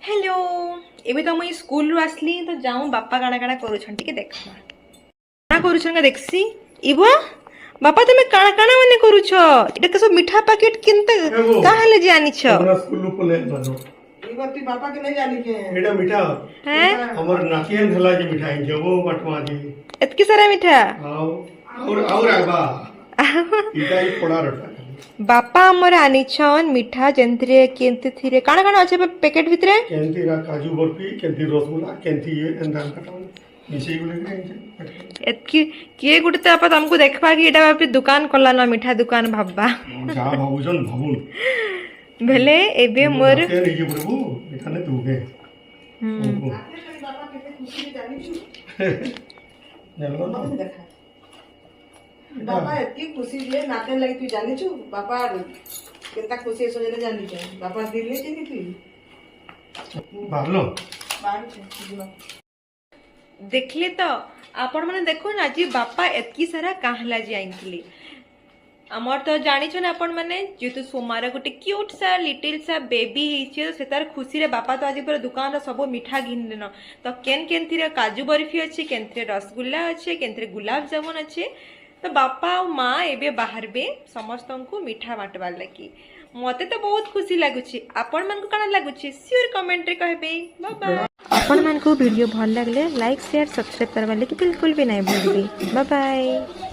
Hello एबे तो मुई स्कूल रू आसली तो जाऊं बापा काना काना करूछन टिके देखबा काना करूछन का देखसी इबो बापा तुमे काना काना माने करूछ एटा के सब मीठा पैकेट किनते काहे ले जानी छ हमरा स्कूल रू पले मानो इबो ती बापा के नहीं जानी के एटा मीठा हैं हमर नाकियन हला जे मिठाई जबो पटवा दी एतकी सारा मीठा आओ और आबा इटाई पड़ा रटा बापा हमर आनी छन मीठा जंत्रे केंते थिरे काना काना अछि पैकेट भितरे केंती रा काजू बर्फी केंती रसगुल्ला केंती ये एंदा कटा मिसई गुले एतकी के गुटे त आपा तुमको देखबा कि एटा बापी दुकान कला न मीठा दुकान भाबबा जा भाबुजन भाबुन भले एबे मोर के नहीं प्रभु मिठा ने तू के बापा के खुशी रे जानी छु नेलो ना देखा बापा एतकी खुशी जे नाते लगी तू जानी छु बापा केता खुशी सोजले जानी छु बापा दिल्ली चिनी तू बाहरलो बाहर छे देखले तो आपण माने देखो ना जी बापा एतकी सारा काहला जी आइनथली हमर तो जानि छन आपण माने जेतु सोमार गोटे क्यूट सा लिटिल सा बेबी हिचे तो सेतार खुशी रे बापा तो आज पर दुकान रो सब मिठा घिन देन तो केन केन थिरे काजू बर्फी अछि केन थिरे रसगुल्ला अछि केन थिरे गुलाब जामुन अछि तो बापा और माँ एबे बाहरबे समस्तन को मिठा बांटबार लगी मते तो बहुत खुशी लागुछि आपण मन को काना लागुछि श्योर कमेंट रे कहबे बाय बाय आपण मन को वीडियो भल लागले लाइक शेयर सब्सक्राइब करबा लगी बिल्कुल भी नहीं भूलबे बाय बाय।